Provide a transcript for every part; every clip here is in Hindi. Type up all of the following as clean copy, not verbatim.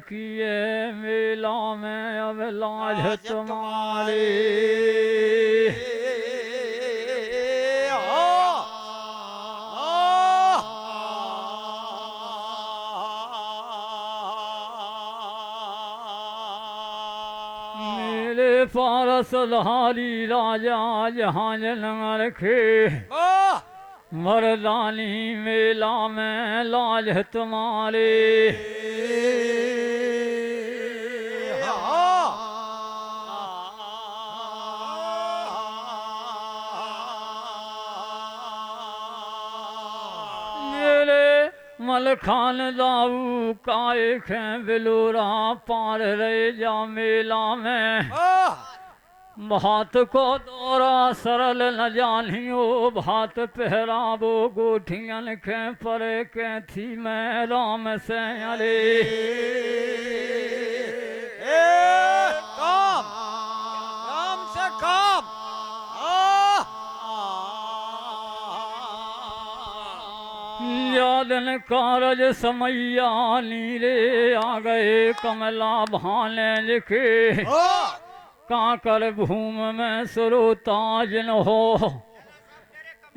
किए मेला में अब लाज तुम्हारी मेरे पारस धारी राजा जहाँ जन्म रखे मर्दानी मेला में लाज तुम्हारे मलखान दाऊ काए खे बिलोरा पार रहे जा मेला में भात को दौरा सरल न जानियो भात पहरावो गोठियन खे परे के थी मैं राम से अरे काम राम से काम यादन कारज समैया नीरे आ गए कमला भाने लिखे काकर भूम में सुरोता जिन हो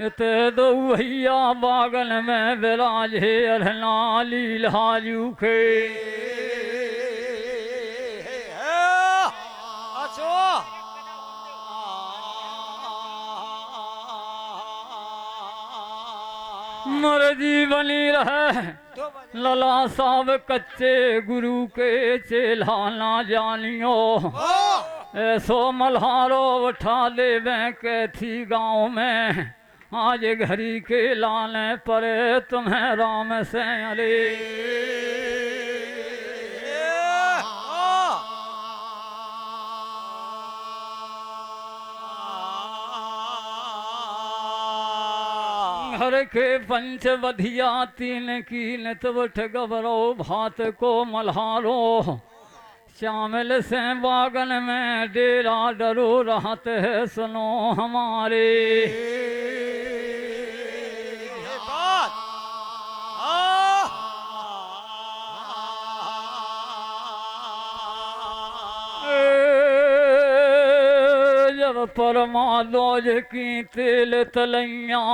इत दो भैया बागन में विराजे अरना लीलाजू के मर्जी बनी रहे लला साहब कच्चे गुरु के चेला ना जानियो ऐसो मल्हारो उठा दे के थी गाँव में आज घड़ी के लाने परे तुम्हें राम से अरे घर के पंच बधिया तीन की नतवठ गबरो भात को मल्हारो शामिल से बागन में डेरा डरो रहत है सुनो हमारे जब परमा दोज की तेल तलैया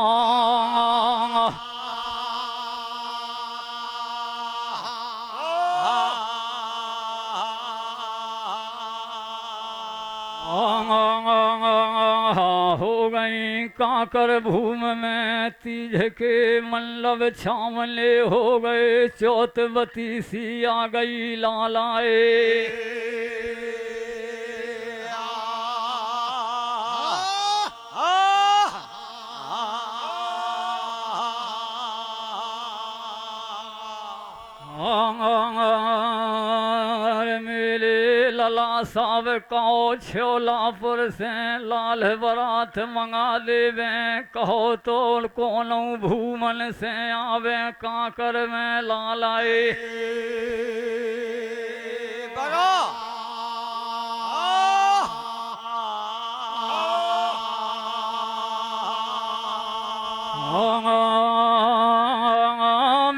हो गई काकर भूम में तीज के मल्लभ छावले हो गए चौतवती सी आ गई लालाए मेरे लला साहब कहो छोलापुर से लाल बरात मंगा देवे कहो तो कोनो भूमन से आवे काकर में लाल आए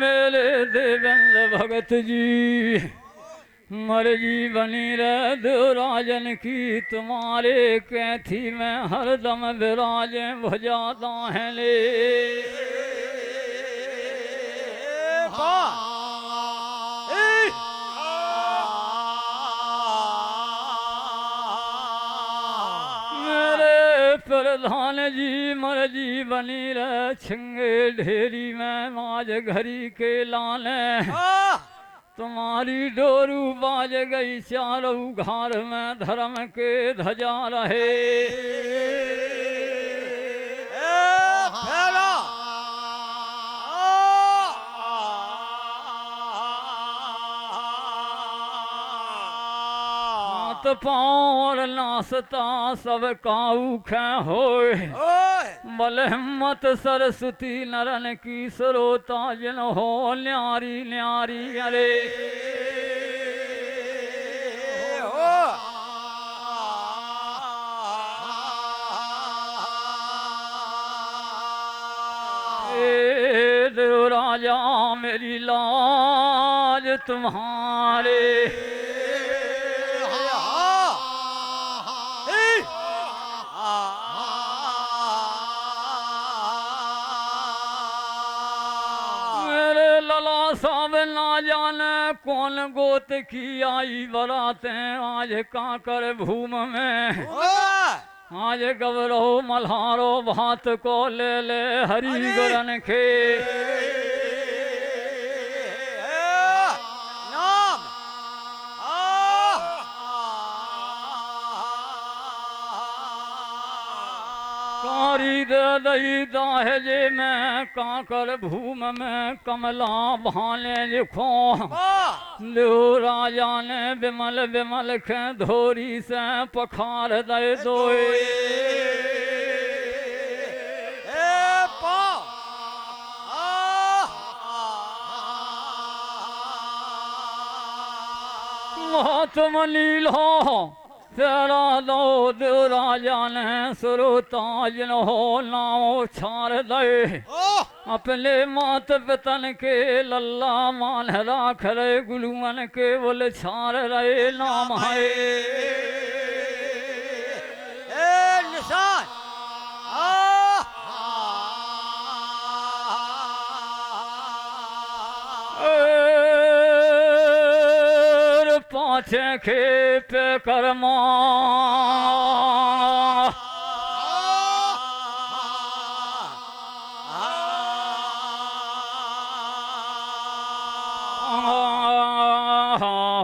मेरे देवेंद्र भगत जी मर्जी बनी रह राजन की तुम्हारे कैथी में हरदम विराजे भजाता है ले मेरे प्रधान जी मर्जी बनी रह छिंगे ढेरी में आज घड़ी के लाने तुम्हारी डोरू बाज गई चारों घर में धर्म के ध्वजा रहे हाथ पाँव नासता सब काऊ खे होए बल हिम्मत सरस्वती नरन की सरोता जिन हो न्यारी न्यारी अरे मेरी लाज तुम्हारे मेरे लला साहब ना जाने कौन गोत की आई बरातें आज काकर भूम में आज गवरो मल्हारो भात को ले ले हरि गुरन के नाम कारी दे दई दाहे जे मैं काकर भूम में कमला भाने लिखो लो राजा ने बिमल बिमल खे धोरी से पखार दे दोए तुम लीलो तेरा दो दो राजा ने सुरताज हो नाव छार दे अपने मात पितन के लल्ला मान राख रहे गुलुमन के बोल छार रहे नाम है निशान पाछे खे पे कर्मा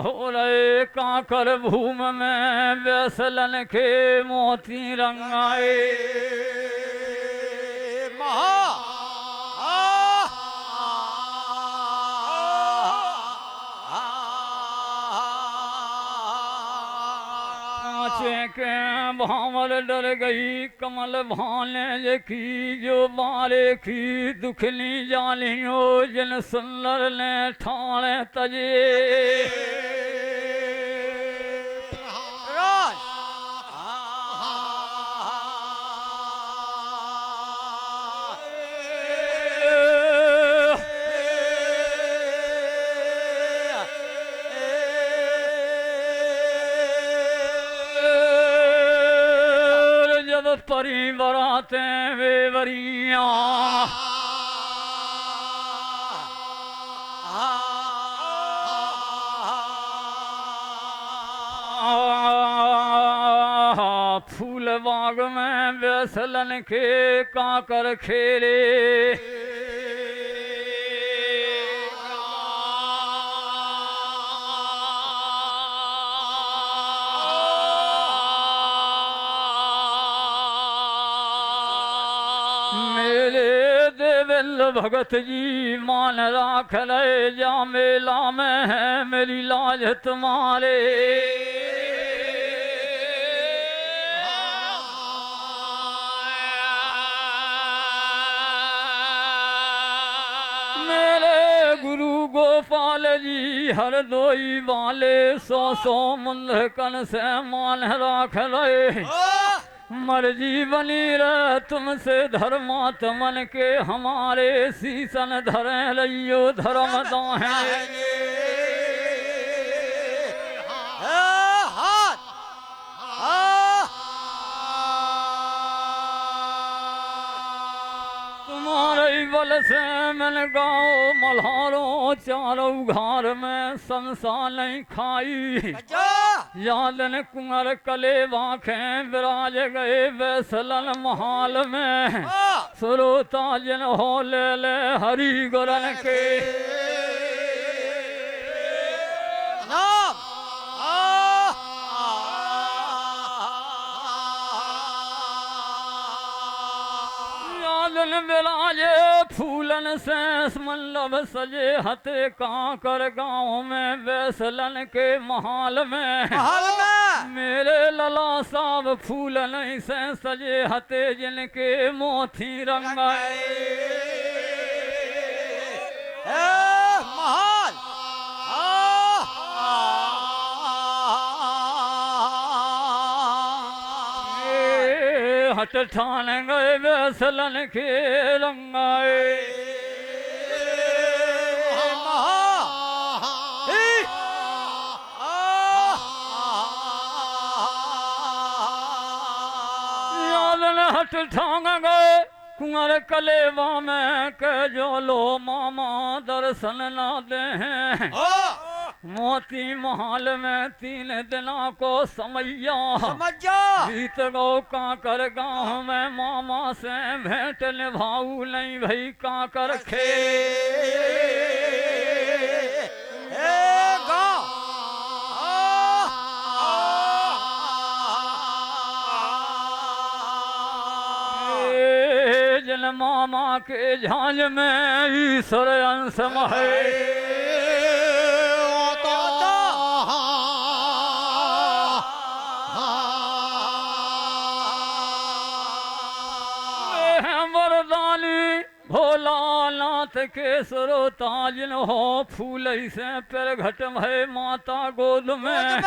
हो रहे काकर भूम में वैसलन के मोती रंगाए के भावर डर गई कमल भाने की जो मारे की दुखनी जालियों जिन सुंदर ने ठाणे तजे परी बराते वे वरिया फूल बाग में वैसलन के काकर खेले भगत जी मान राख ले जा मेला में है मेरी लाज तुम्हारे मेरे गुरु गोपाल जी हर दोई वाले सौ मुंद कन से मान राख ले मर्जी बनी रह तुमसे धर्मात्मन के हमारे सीसन धरे लियो धर्म दाहें तुम्हारे बल से मन गाँव मल्हारों चारों घर में संसा नहीं खाई यादन कुंवर कले वाखें विराज गए वैसलन महाल में सुरोता जिन हो ले ले हरि गुरन के नाम यादन विराजे फूलन से मल्लभ सजे हते काकर गाँव में वैसलन के महाल में मेरे लला साहब फूलन से सजे हते जिनके मोती रंगाए महाल हट ठान गए वैसलन के रंगाए भेंट ठांग गए कुंवर कलेवा में के जो लो मामा दर्शन ना दे हैं मोती महल में 3 दिना को समैया समझ जा बीत गो काकर गांव में मामा से भेंट निभाऊ नहीं भई काकर खे गाँव जन मामा के झांझ में ईश्वर अंश महे भोलानाथ के सरोताजन हो फूल से पर घटम है माता गोद में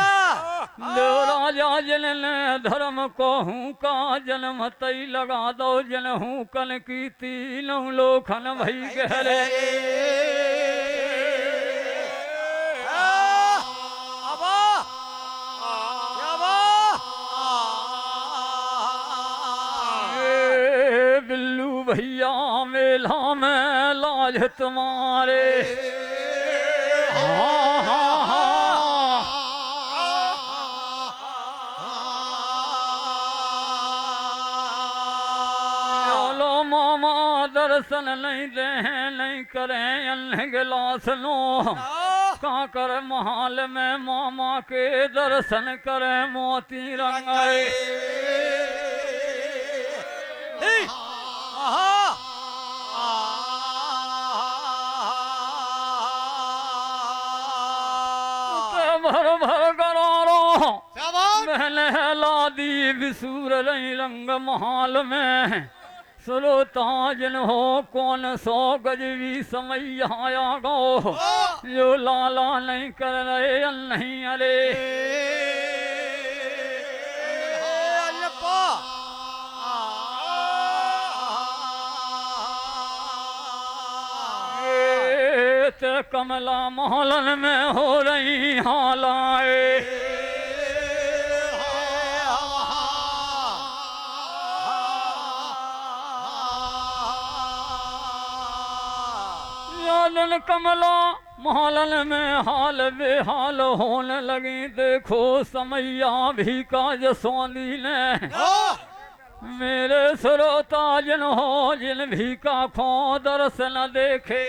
लो राजा जन ने धर्म को हूँ का जन्म तई लगा दो जन हूँ कन की 3 लोखन भई गहरे भैया मेला में लाज तुम्हारे चलो मामा दर्शन नहीं दे नहीं करें अन्न गिलास लो काकर महल में मामा के दर्शन करें मोती रंगाए भर भर करारो मैंने लादी विसूर रही रंग महल में सरोताजन हो कौन 100 गजवी समय आया गो जो लाला नहीं कर रहे नहीं अरे कमला मोहलन में हो रही हालाए यादन कमला मोहलन में हाल बेहाल होने लगी देखो समैया भी का जसोंदी ने मेरे सरोताजन हो जिन भी का खो दर्शन देखे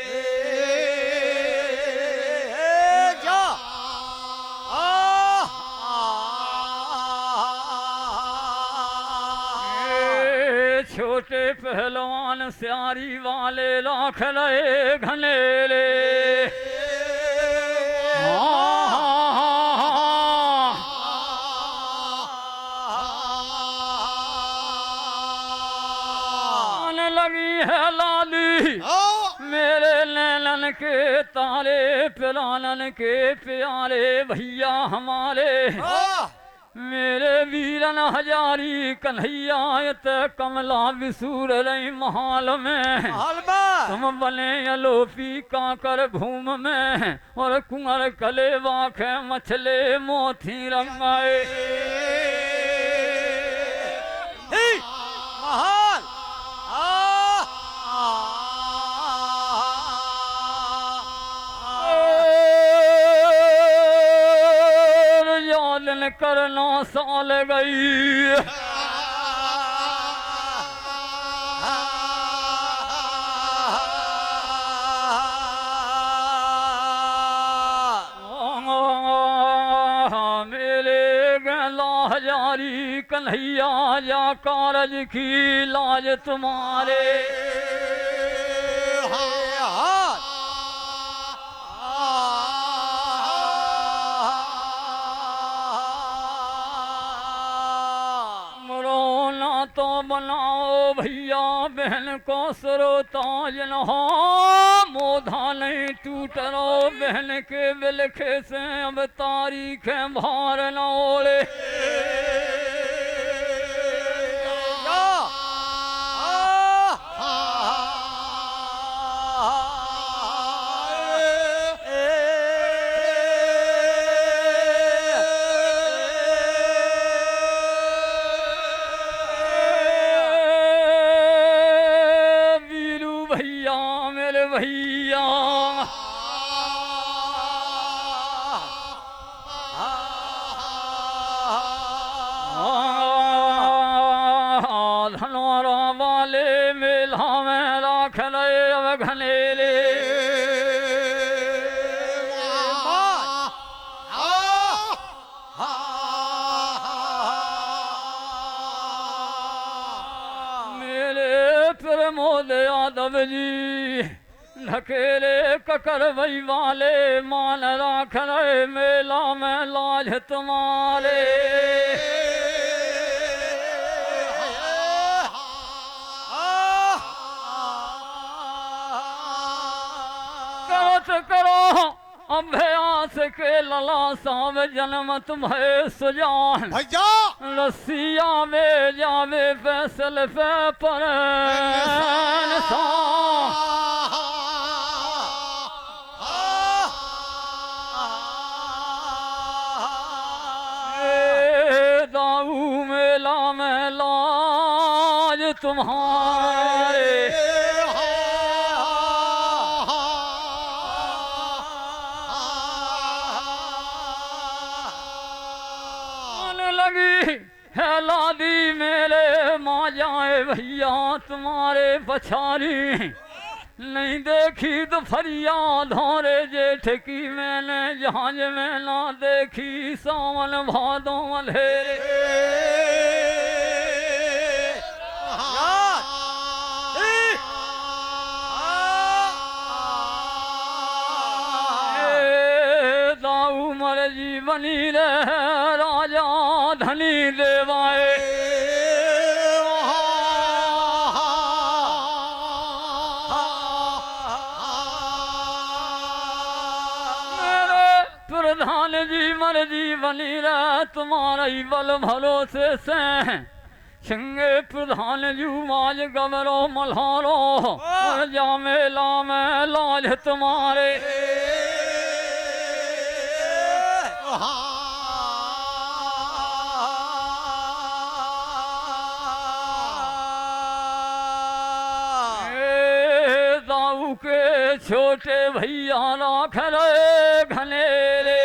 छोटे पहलवान स्यारी वाले लाख रहे घनेले लगी है लाली मेरे नैनन के तारे पिलानन के प्यारे भैया हमारे मेरे वीरन हजारी कन्हैया कमला विसूर रही महल में तुम बने अलोपी काकर घूम में और कुंवर कले वाखे मछले मोती रंगाए करना साल गई मेरे गला हजारी कन्हैया जा कारज की लाज तुम्हारे तो बनाओ भैया बहन को सरोताजन हो मोधा नहीं टूट रो बहन के बिलखे से अब तारीख भार न ओले धकेले ककर वही वाले मान राख रहे मेला में लाज तुम्हारे करो अभ्यास के लला साव जन्म तुम्हें सुजान भैया रसिया में जावे फैसल पे पर दाऊ मेला में लाज तुम्हारे है लादी मेरे माँ जाए भैया तुम्हारे पछारी नहीं देखी तो फरियाद धोरे जेठ की मैंने जहाज में ना देखी सावन भादों अंधेरे दाऊ मर जीवनी रे राजा धनी देवाए प्रधान जी मर जीवनी रे तुम्हारा ही बल भरोसे से सिंगे प्रधान जू माज गमरो मल्हारो जा मेला में लाज तुम्हारे दाऊ के छोटे भैया राख रहे घनेरे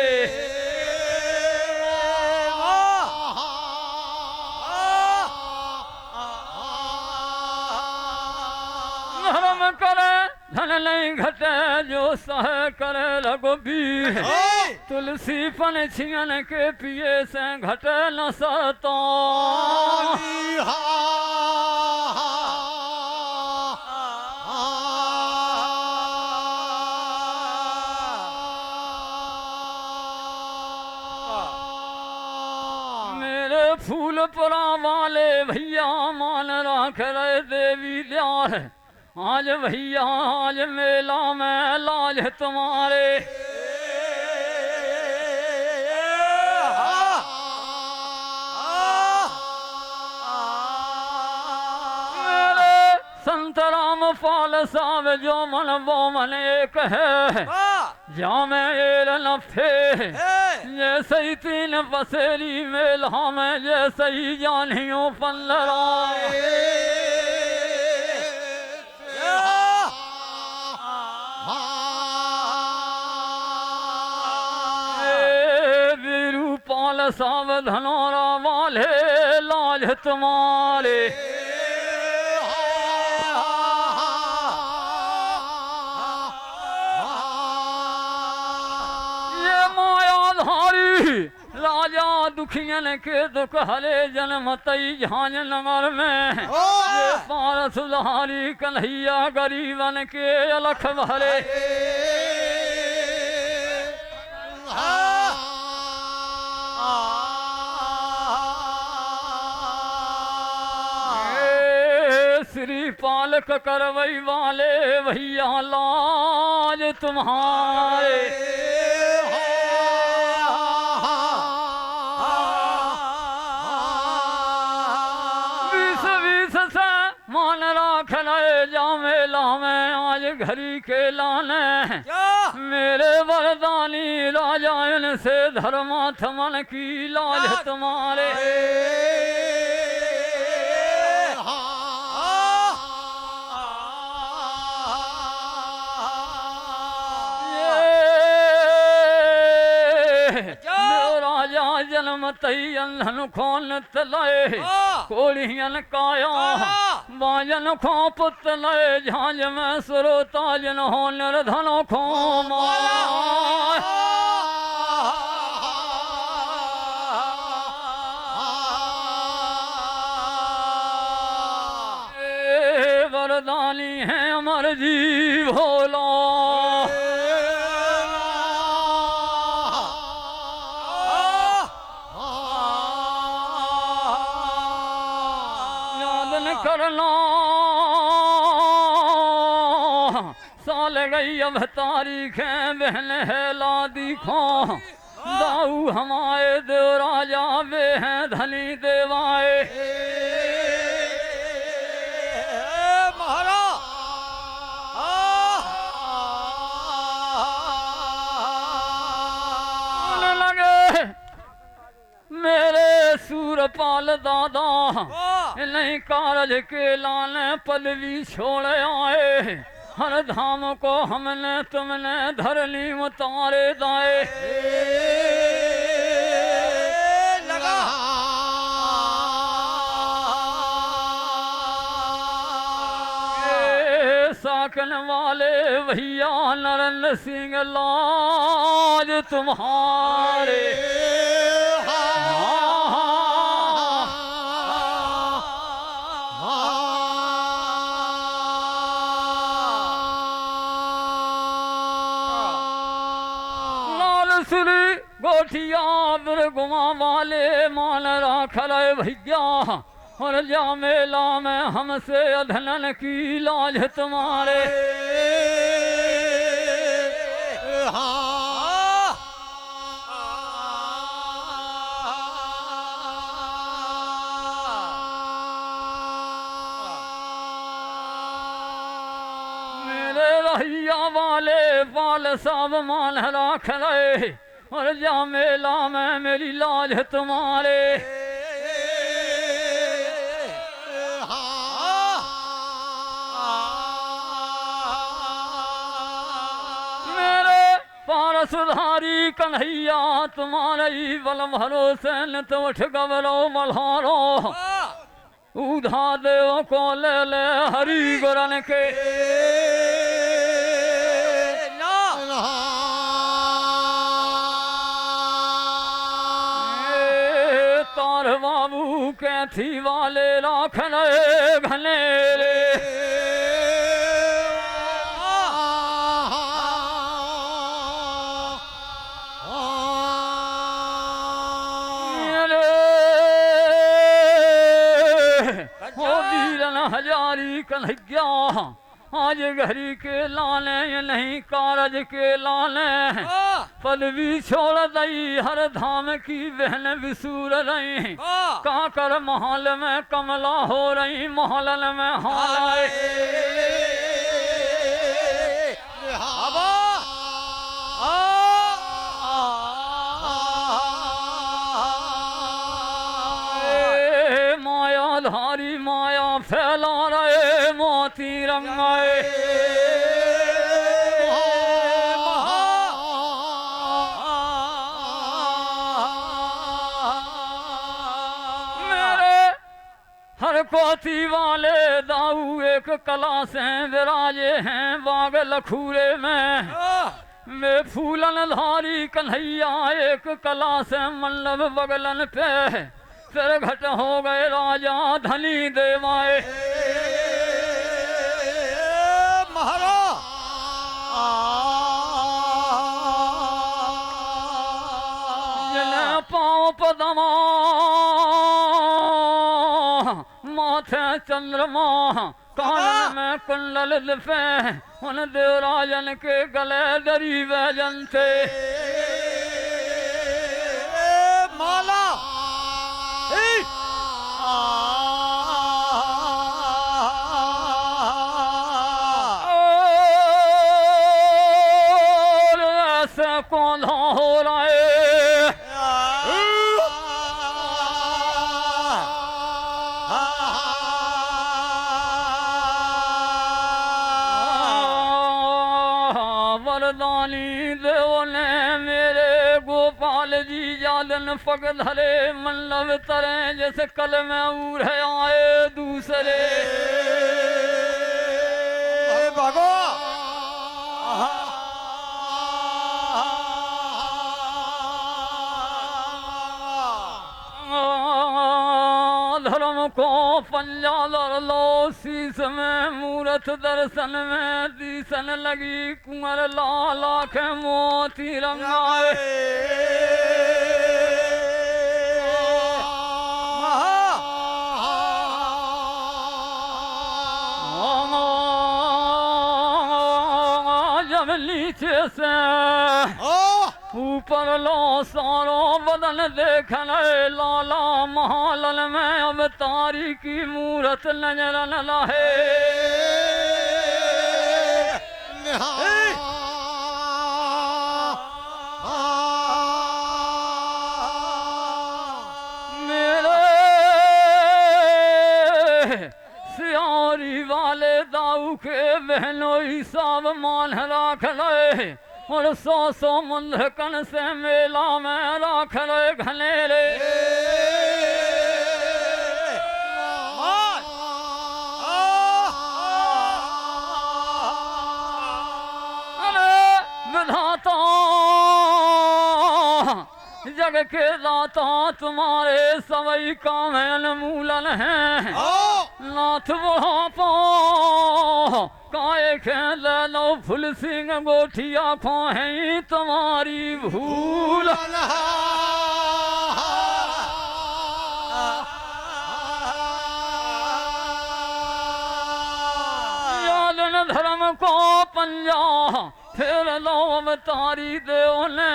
धर्म करे धन नहीं घटे जो सह करे रघुबीर तुलसी पन छियन के पिए से घटे न सता मेरे फूल परा वाले भैया मान राख रहे देवी द्यार आज भैया आज मेला में लाज तुम्हारे मेरे संत राम पाल साहब जो मन वो मन एक है जा में एर नफे जैसे ही तीन बसेरी मेला में जैसे ही जानियों पल्लरा पाल साव धनोरा वाले लाज तुम्हारे ये मायाधारी राजा दुखियन के दुख हरे जन्म तई झांझ नगर में ये पारस उधारी कन्हैया गरीबन के अलख भरे श्री पालक करवई वाले भैया लाज तुम्हारे बीस बीस से मान राख रहे जा मेला में आज घड़ी के लाने मेरे वरदानी राजायन से धर्मा थमन की लाज तुम्हारे जन्म तई अंधन खोन तलाए कोलियन काया बाजन खो पुत लय झांझ में सुरोता जन हो निर्धनो खो माया वरदानी है अमर जी भोला करना साल गई अब तारीख है बहन है ला दिखो दाऊ हमारे देव राजा वे हैं धनी देवाए महाराज लगे मेरे सूरपाल दादा नहीं कारज के लाने पदवी छोड़ आए हर धाम को हमने तुमने धरनी उतारे दाए लगा साकन वाले भैया नरेंद्र सिंह लाज तुम्हारे गोठिया गुमा वाले मान राखल भैया और जा मेला में हमसे अधनन की लाज तुम्हारे मेरे रहिया वाले पाल साहब मान राखल और जा मेला में मेरी लाज तुम्हारे मेरे पारसधारी कन्हैया तुम्हारे बल भरोसे न तो उठ गवरो मल्हारो उधा देव को ले ले हरि गुरन के बाबू कैथी वाले राखन घने रे ओ वीरन हजारी कन्हैया आज घरी के लाने ये नहीं कारज के लाने पदवी छोड़ दई हर धाम की बहन विसूर रही कहाँ कर महल में कमला हो रही महलन में हाय मायाधारी माया फैला रहे मोती रंगाए हर कोती वाले दाऊ एक कला से विराजे हैं बाग लखूरे में फूलन धारी कन्हैया एक कला से मंडप बगलन पे फिर घट हो गए राजा धनी देवाए महाराज पाँव पदमा माथे चंद्रमा कान में कुंडल लिपे उन देवराजन के गले दरी वैजन थे माला ऐसे कौन हो रहा है वरदानी देव ने मेरे गोपाल जी जालन पग धरे मल्लव तरे जैसे कल में उड़ आए दूसरे भागो धर्म को पंजा लड़ लो शीस में मूरत दर्शन में दीसन लगी कुंवर लाल आँख मोती रंगाए नीचे से ओ ऊपर लो सारो बदन देखन लाला महालन में अब तारी की मूरत नजर न लाहे सियारी वाले दाऊ के बहनोई सब मान राख ले और 100 मंदिर कन से मेला में राख ले घनेरे विधाता जग के दाता तुम्हारे सवई काम अनमूलन है नाथ बुढ़ापा काए खेल लो फुल सिंह गोठिया खोहे तुम्हारी भूल यादन धर्म को पंजा फिर लो अवतारी देव ने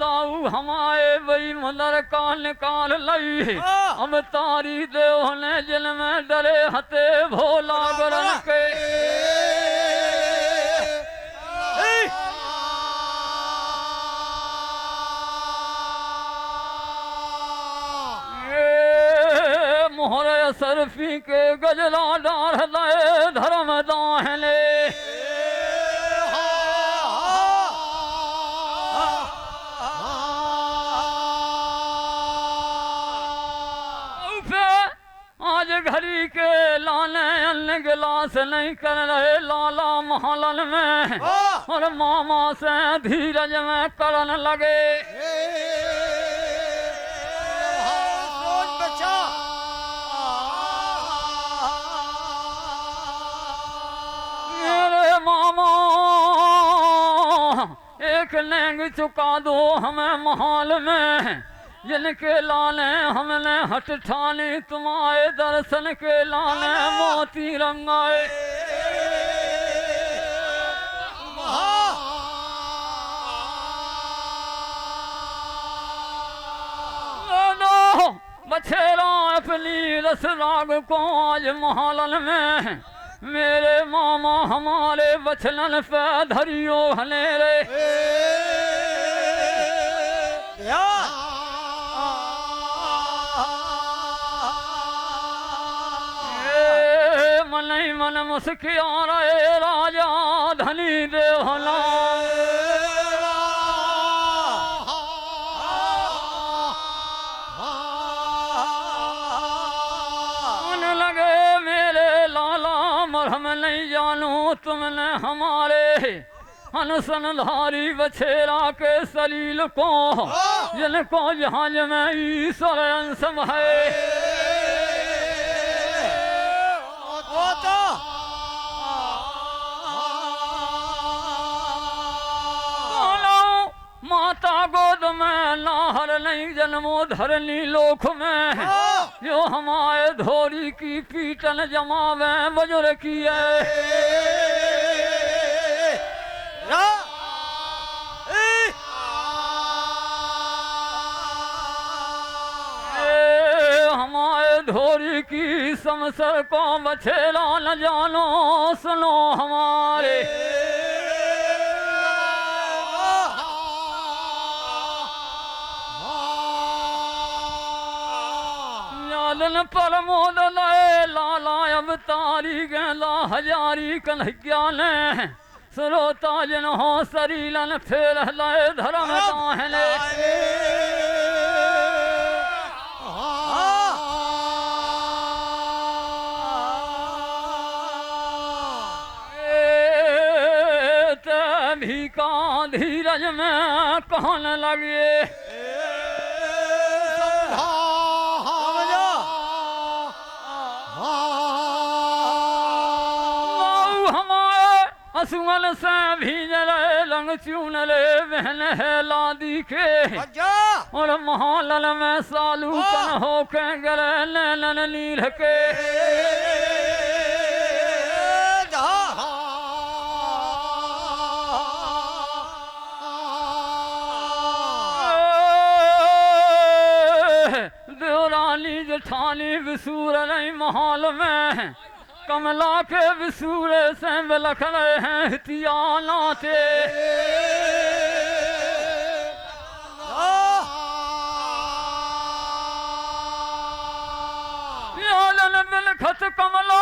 दाऊ हमारे वही मदर का निकाल लई अवतारी देव ने जिनमें डरे हते भोला गरन के मोहरे सरफी के गजला डार दे धर्म दाहले आज घड़ी के लाने अन्न गिलास नहीं कर रहे लाला महलन में और मामा से धीरज में करन लगे मेरे मामा एक लेंग चुका दो हमें महल में जिनके लाने हमने हट ठानी तुम्हारे दर्शन के लाने मोती रंगाए बछेरा अपनी रस राग को आज महालन में मेरे मामा हमारे बछलन पे धरियो हनेरे मन मन मुस्किया रहे राजा धनी देवला मन लगे मेरे लाला मरहम नहीं जानू तुमने हमारे अनसनधारी बछेरा के सलील को जिनको जहाज में ईश्वर अंशम है माता गोद में नाहर नहीं जन्मो धरनी लोक में जो हमारे धोरी की पीटन जमावे बजुर की हमारे धोरी की समसर को बछेरा न जानो सुनो हमारे यादन परमोद लय लाला अवतारी गेला हजारी कन्हैया ने सरोता जन हो सरीलन फेर लय धर्म दाहने भी का धीरज में कहन लगे असुअन से भीजल लंग चूनले बहन है लादी के और महालल में सालू कन हो के गले नैनन नील के लाली जठानी विसूर नहीं महल में कमला के विसूरे से बिलख रहे हैं हितियाना थे यालन बिलखत कमला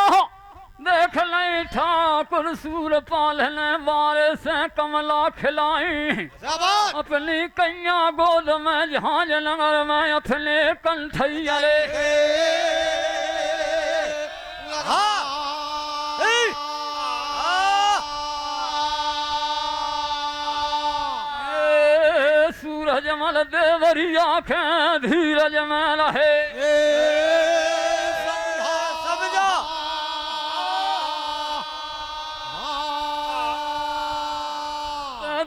देख नहीं ठाकुर सूर पालने वारे से कमला खिलाई अपनी कैया गोद में झांझ नगर में अपने कंठैया रे सूरज मल देवरी आंखें धीरज में रहे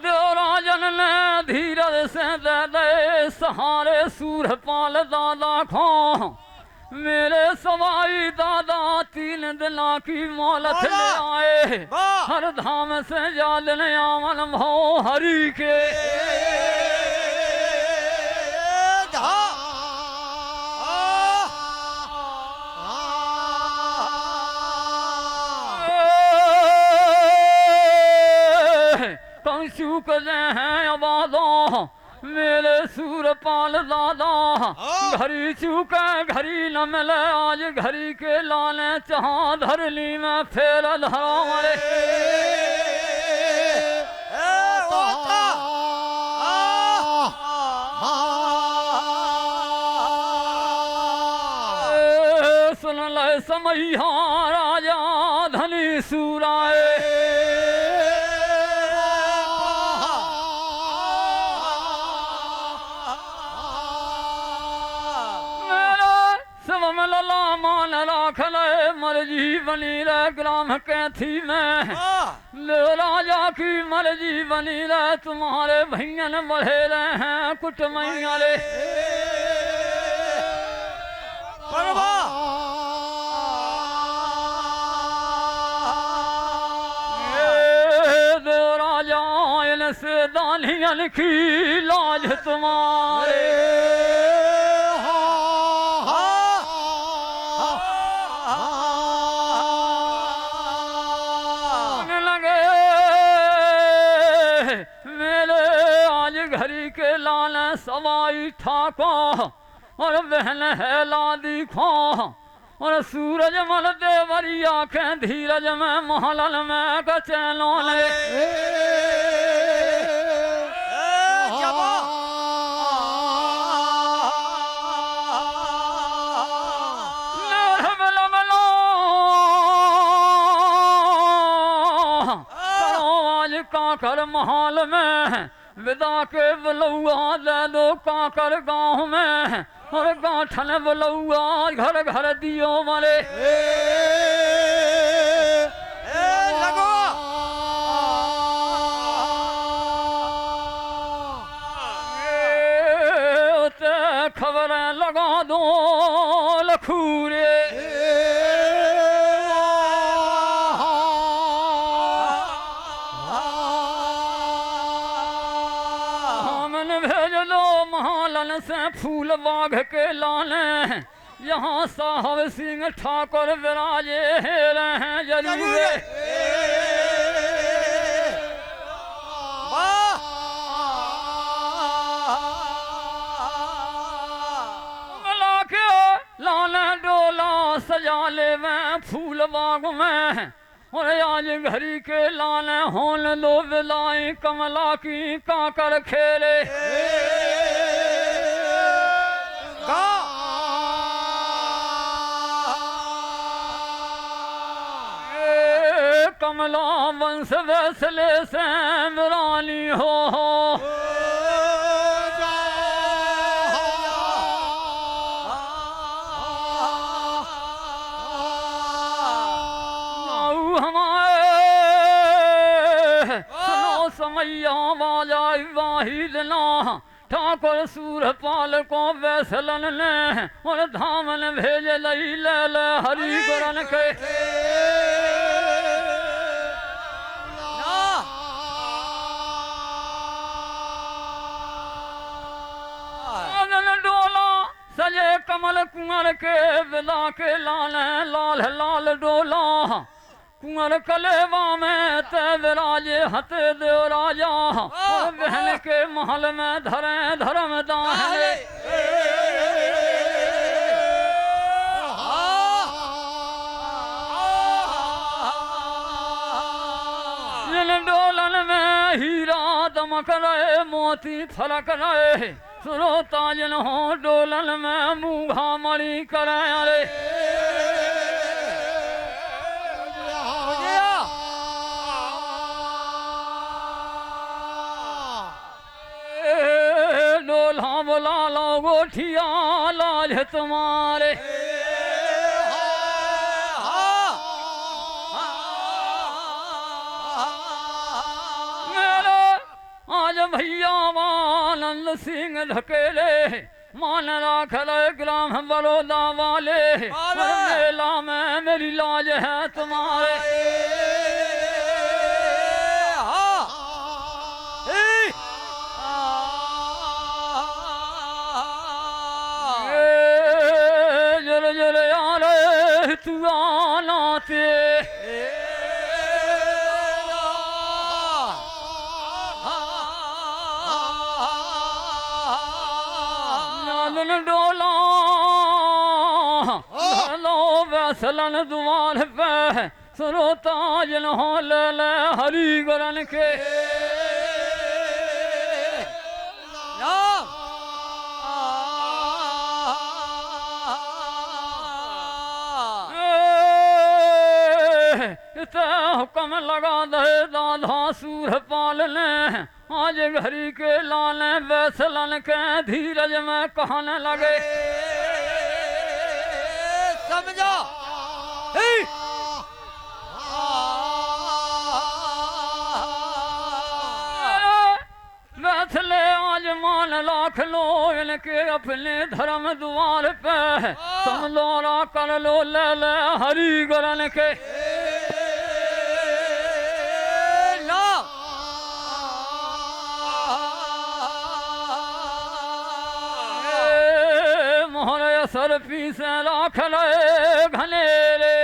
देवराजन ने धीरज से दे दे सहारे सूरपाल दादा खो मेरे सवाई दादा 3 दिना की मोहलत ले आए हर धाम से जालने आवन भो हरि के चूक हैं आवाज़ों मेरे सूरपाल दादा घड़ी चूके घड़ी न मिले आज घड़ी के लाने चाह धर ली मैं फेर धरा मरे सुन ले समैया राजा धनी सूराए लला मान राख ले मर्जी बनी रे ग्राम कैथी में ले राजा की मर्जी बनी रे तुम्हारे भैयन बढ़े रहे हैं कुटमैया रे देव राजा इनसे दानियन की लाज तुम्हारे घड़ी के लाने सवाई ठाको और बहन है लादी खो और सूरज मल देवरी आंखें धीरज में महलन में कचैलों ले आज काकर महल में विदा के बलौआ दे दो काकर गांव में और गांठन बलौआ घर घर दियो मरे खबर लगा दो लखूरे से फूल बाघ के लाने यहाँ साहब सिंह ठाकुर विराजे रहे जरूर मिला के लाने डोला सजा ले मैं फूल बाग में और आज घड़ी के लाने होन दो विलाई कमला की काकर खेले कमला वंश वैसले से रानी हो हमारे सुनो समैया बाजा वाहिद ना ठाकुर सूरपाल को वैसलन ने और धामन भेज लई ले ले हरि गुरन के डोला सजे कमल कुंवर के विदा के लाल लाल लाल डोला कुंवर कलेवा में ते विराजे हते देव राजा बहन के महल में धरे धर्म दाहने डोलन में हीरा दमक रहे मोती फलक रहे सुरोता जन हो डोलन में मूंघा मणि करे अरे डोला बोला लो गोठिया लाज तुम्हारे भैया आनंद सिंह ढकेले मान राखल ग्राम बड़ौदा वाले मेला में मेरी लाज है तुम्हारे जर जर यार तू आना ते डोला लो वैसलन द्वार पे सुरोता जन हो ले हरी गरन के हुक्म लगा दे दादा सूर पाल ने आज घरी के लाने वैसलन के धीरज में कहने लगे समझो वैसले आज मान लाख लो इनके अपने धर्म द्वार पे समझौरा कर लो ले हरी गरन के सर पीस राख रहे घनेरे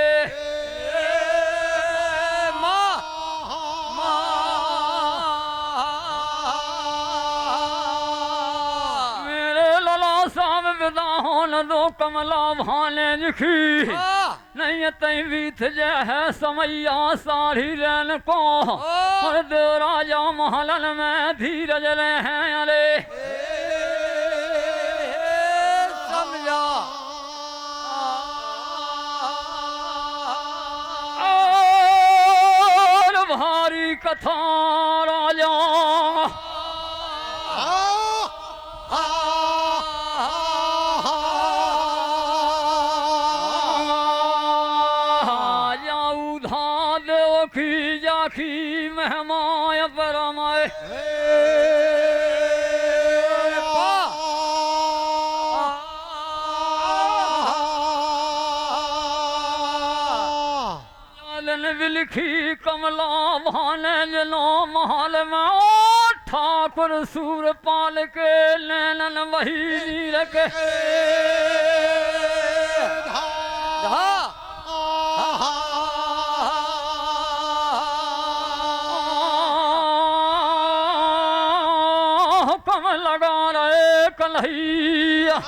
मेरे लला साहब विदा होन दो कमला भाने लिखी नहीं तई बीत जे है समैया सारी रैन को और दो राजा महलन में धीरज ले हैं अरे भारी कथा राजा जाऊ धा दो की जाखी मेहमाय परमाए लिखी कमला भाने जनो महल में ठाकुर सूर पाल के नैनन वही नीर के कम लगा रहे कन्हैया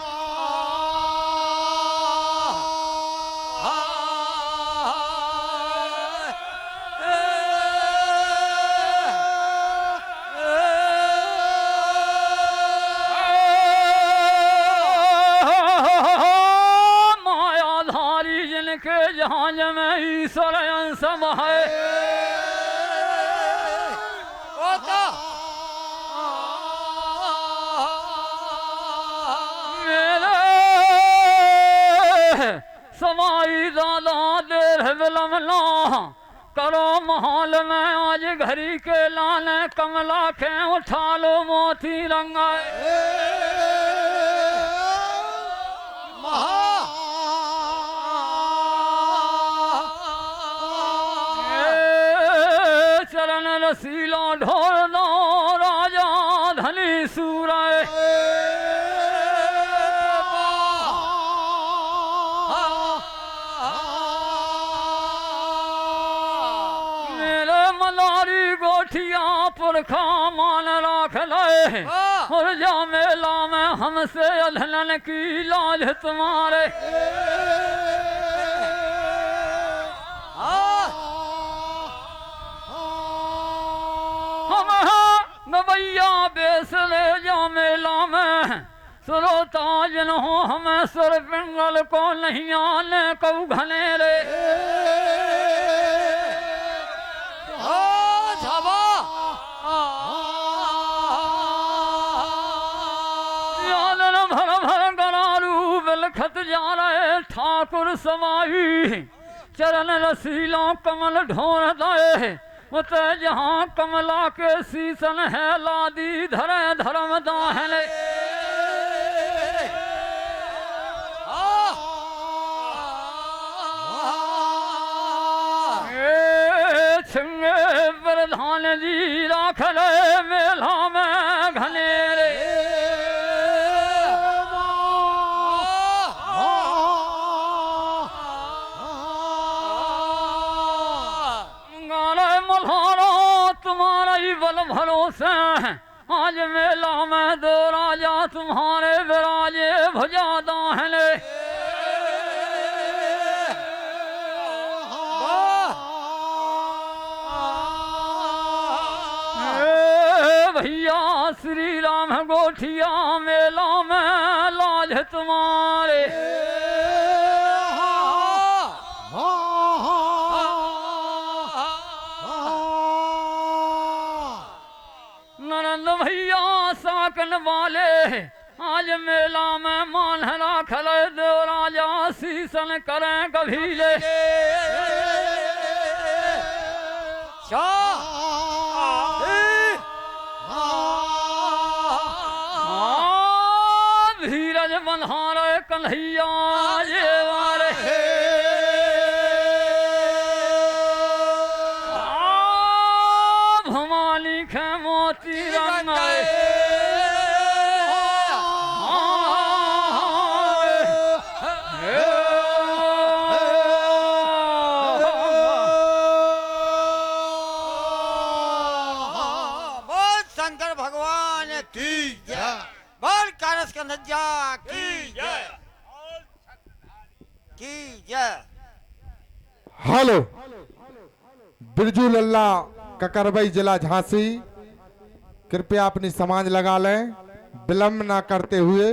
जहाज में ईश्वर अंश है मेरे समाई दादा देर विलमना करो महल में आज घड़ी के लाने कमला के उठा लो मोती रंगाए चरण रसीला ढोल दो राजा धनी सूराय पुरखा मान राख ले वाह। और जा मेला में हमसे अधलन की लाज तुम्हारे हाँ। हम गवैया बेस ले जा मेला में सुरोता जन हो हमें सुर पिंगल को नहीं आने कऊ घने रे हाँ, झाबा। यादन भर भर गरारू बिलखत जा रहे ठाकुर समाई चरण रसीला कमल ढोर दे उते जहाँ कमला के सीसन है लादी धरे धर्म दाहने छिंगे प्रधान जी राख ले मेला में घने रे गाले मल्हारो तुम्हारा ही बल भरोसे आज मेला में दो राजा तुम्हारे विराजे भुजा दाहने भैया श्री राम गोठिया मेला में लाज तुम्हारे ननंद भैया साकन वाले आज मेला में मान राख ले दो राजा सीसन करें कभीले धीरज बंधारे कन्हैया ये वारे भवानी खे मोती रंग शंकर भगवान की जय। बोल कारस का नज्जा की जय। की जय। हेलो बिरजू लल्ला ककरबई जिला झांसी कृपया अपनी समाज लगा लें विलंब ना करते हुए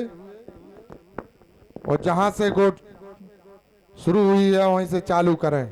और जहां से गोट शुरू हुई है वहीं से चालू करें।